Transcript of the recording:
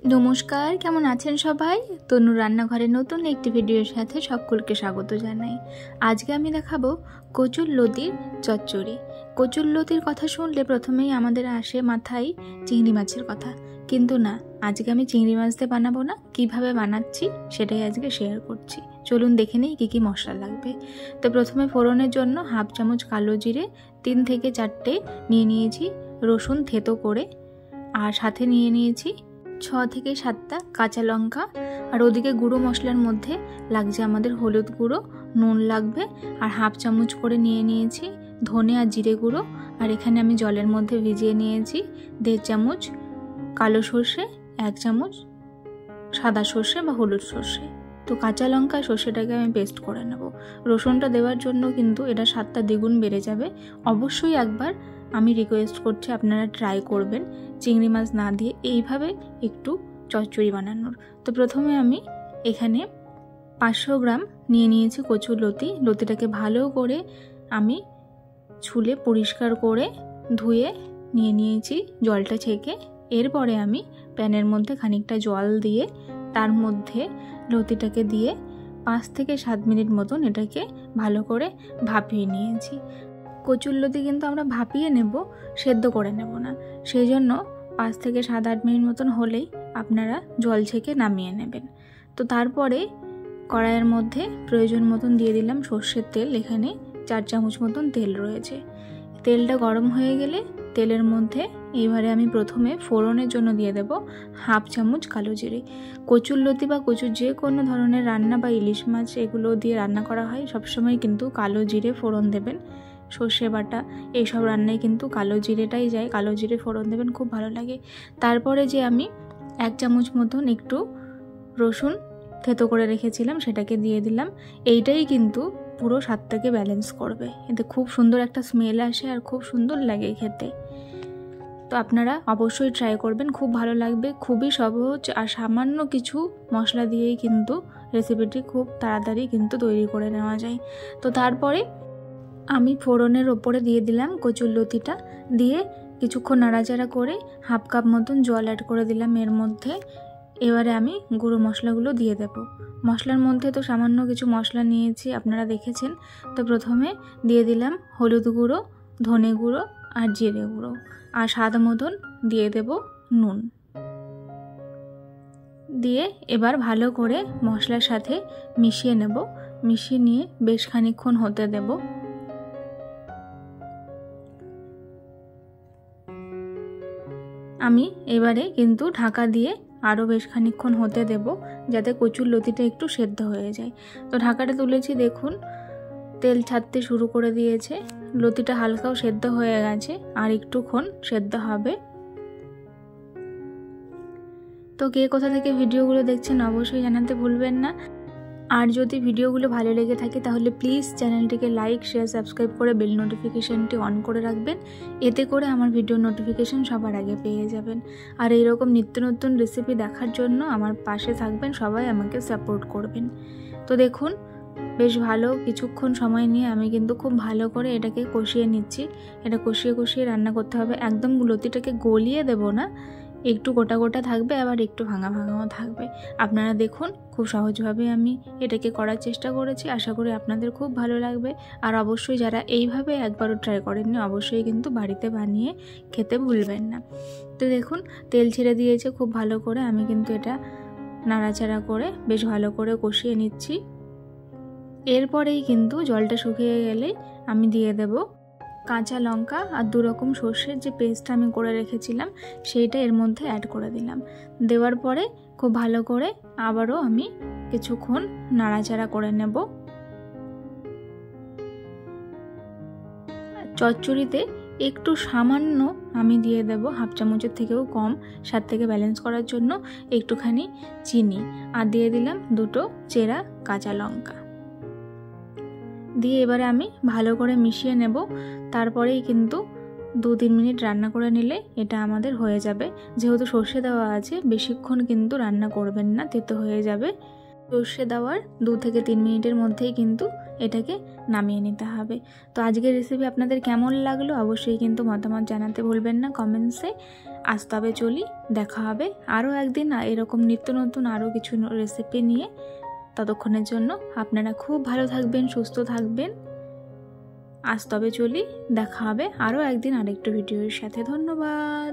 नमस्कार केमन आছেন সবাই। তনু রান্নাঘরে নতুন একটি ভিডিওর সাথে সকলকে স্বাগত জানাই। আজকে আমি দেখাবো কচুর লতির চচ্চড়ি। কচুর লতির কথা শুনলে প্রথমেই আমাদের আসে মাথায় চিংড়ি মাছের কথা, কিন্তু না, আজকে আমি চিংড়ি মাছ দিয়ে বানাবো না। কিভাবে বানাচ্ছি সেটাই আজকে শেয়ার করছি। চলুন দেখে নেই কী কী মশলা লাগবে। তো প্রথমে ফোড়নের জন্য হাফ চামচ কালো জিরে, 3 থেকে 4টে নিয়ে নিয়েছি রসুন থেতো করে, আর সাথে নিয়ে নিয়েছি 6 থেকে 7টা কাঁচা লঙ্কা। আর ওদিকে গুঁড়ো মশলার মধ্যে লাগছে আমাদের হলুদ গুঁড়ো, নুন লাগবে, আর হাফ চামচ করে নিয়ে নিয়েছি ধনে আর জিরে গুঁড়ো। আর এখানে আমি জলের মধ্যে ভিজিয়ে নিয়েছি 1.5 চামচ কালো সর্ষে, 1 চামচ সাদা সর্ষে বা হলুদ সর্ষে। তো কাঁচা লঙ্কা সর্ষেটাকে আমি পেস্ট করে নেব। রসুনটা দেওয়ার জন্য কিন্তু এটা স্বাদটা দ্বিগুণ বেড়ে যাবে। অবশ্যই একবার আমি রিকোয়েস্ট করছি আপনারা ট্রাই করবেন চিংড়ি মাছ না দিয়ে এইভাবে একটু চচ্চড়ি বানানোর। তো প্রথমে আমি এখানে 500 গ্রাম নিয়ে নিয়েছি কচুর লতি। লতিটাকে ভালো করে আমি ছুলে পরিষ্কার করে ধুয়ে নিয়ে নিয়েছি জলটা ছেঁকে। এরপরে আমি প্যানের মধ্যে খানিকটা জল দিয়ে তার মধ্যে লতিটাকে দিয়ে 5 থেকে 7 মিনিট মতন এটাকে ভালো করে ভাপিয়ে নিয়েছি। কচুর লতি কিন্তু আমরা ভাপিয়ে নেব, সেদ্ধ করে নেব না। সেই জন্য 5 থেকে 7-8 মিনিট মতন হলেই আপনারা জল ছেঁকে নামিয়ে নেবেন। তো তারপরে কড়াইয়ের মধ্যে প্রয়োজন মতন দিয়ে দিলাম সর্ষের তেল। এখানে 4 চামচ মতন তেল রয়েছে। তেলটা গরম হয়ে গেলে তেলের মধ্যে এবারে আমি প্রথমে ফোড়নের জন্য দিয়ে দেব হাফ চামচ কালো জিরে। কচুর লতি বা কচুর যে কোনো ধরনের রান্না বা ইলিশ মাছ এগুলো দিয়ে রান্না করা হয় সবসময় কিন্তু কালো জিরে ফোড়ন দেবেন। সর্ষে বাটা এইসব রান্নায় কিন্তু কালো জিরেটাই যায়, কালো জিরে ফোড়ন দেবেন, খুব ভালো লাগে। তারপরে যে আমি 1 চামচ মতন একটু রসুন থেতো করে রেখেছিলাম সেটাকে দিয়ে দিলাম। এইটাই কিন্তু পুরো স্বাদটাকে ব্যালেন্স করবে। এতে খুব সুন্দর একটা স্মেল আসে আর খুব সুন্দর লাগে খেতে। তো আপনারা অবশ্যই ট্রাই করবেন, খুব ভালো লাগবে। খুবই সহজ আর সামান্য কিছু মশলা দিয়েই কিন্তু রেসিপিটি খুব তাড়াতাড়ি কিন্তু তৈরি করে নেওয়া যায়। তো তারপরে আমি ফোড়নের ওপরে দিয়ে দিলাম কচুর লতিটা, দিয়ে কিছুক্ষণ নাড়াচাড়া করে হাফ কাপ মতন জল অ্যাড করে দিলাম এর মধ্যে। এবারে আমি গুঁড়ো মশলাগুলো দিয়ে দেব। মশলার মধ্যে তো সামান্য কিছু মশলা নিয়েছি, আপনারা দেখেছেন। তো প্রথমে দিয়ে দিলাম হলুদ গুঁড়ো, ধনে গুঁড়ো আর জিরে গুঁড়ো, আর স্বাদ মতন দিয়ে দেব নুন। দিয়ে এবার ভালো করে মশলার সাথে মিশিয়ে নেব। মিশিয়ে নিয়ে বেশ খানিকক্ষণ হতে দেব। আমি এবারে কিন্তু ঢাকা দিয়ে আরও বেশ খানিকক্ষণ হতে দেব যাতে কচুর লতিটা একটু সেদ্ধ হয়ে যায়। তো ঢাকাটা তুলেছি, দেখুন তেল ছাড়তে শুরু করে দিয়েছে। লতিটা হালকাও সেদ্ধ হয়ে গেছে, আর একটুক্ষণ সেদ্ধ হবে। তো কে কোথা থেকে ভিডিওগুলো দেখছেন অবশ্যই জানাতে ভুলবেন না। আর যদি ভিডিওগুলো ভালো লেগে থাকে তাহলে প্লিজ চ্যানেলটিকে লাইক, শেয়ার, সাবস্ক্রাইব করে বেল নোটিফিকেশানটি অন করে রাখবেন। এতে করে আমার ভিডিও নোটিফিকেশান সবার আগে পেয়ে যাবেন। আর এইরকম নিত্য নতুন রেসিপি দেখার জন্য আমার পাশে থাকবেন, সবাই আমাকে সাপোর্ট করবেন। তো দেখুন বেশ ভালো কিছুক্ষণ সময় নিয়ে আমি কিন্তু খুব ভালো করে এটাকে কষিয়ে নিচ্ছি। এটা কষিয়ে কষিয়ে রান্না করতে হবে, একদম লতিটাকে গলিয়ে দেব না। একটু গোটা গোটা থাকবে, আবার একটু ভাঙা ভাঙাও থাকবে। আপনারা দেখুন খুব সহজভাবে আমি এটাকে করার চেষ্টা করেছি। আশা করি আপনাদের খুব ভালো লাগবে। আর অবশ্যই যারা এইভাবে একবারও ট্রাই করেননি অবশ্যই কিন্তু বাড়িতে বানিয়ে খেতে ভুলবেন না। তো দেখুন তেল ছেড়ে দিয়েছে খুব ভালো করে। আমি কিন্তু এটা নাড়াচাড়া করে বেশ ভালো করে কষিয়ে নিচ্ছি। এরপরেই কিন্তু জলটা শুকিয়ে গেলে আমি দিয়ে দেব কাঁচা লঙ্কা আর 2 রকম সর্ষের যে পেস্টটা আমি করে রেখেছিলাম সেইটা এর মধ্যে অ্যাড করে দিলাম। দেওয়ার পরে খুব ভালো করে আবারও আমি কিছুক্ষণ নাড়াচাড়া করে নেব। চচ্চড়িতে একটু সামান্য আমি দিয়ে দেব হাফ চামচের থেকেও কম, স্বাদ থেকে ব্যালেন্স করার জন্য একটুখানি চিনি, আর দিয়ে দিলাম 2টো চেরা কাঁচা লঙ্কা। দিয়ে এবারে আমি ভালো করে মিশিয়ে নেব। তারপরেই কিন্তু 2-3 মিনিট রান্না করে নিলে এটা আমাদের হয়ে যাবে। যেহেতু সর্ষে দেওয়া আছে বেশিক্ষণ কিন্তু রান্না করবেন না, তেতো হয়ে যাবে। সর্ষে দেওয়ার 2 থেকে 3 মিনিটের মধ্যেই কিন্তু এটাকে নামিয়ে নিতে হবে। তো আজকের রেসিপি আপনাদের কেমন লাগলো অবশ্যই কিন্তু মতামত জানাতে ভুলবেন না কমেন্টসে। আজ তবে চলি, দেখা হবে আরও একদিন এরকম নিত্য নতুন আরও কিছু রেসিপি নিয়ে। ততক্ষণের জন্য আপনারা খুব ভালো থাকবেন, সুস্থ থাকবেন। আজ তবে চলি, দেখা হবে আরও একদিন আরেকটু ভিডিওর সাথে। ধন্যবাদ।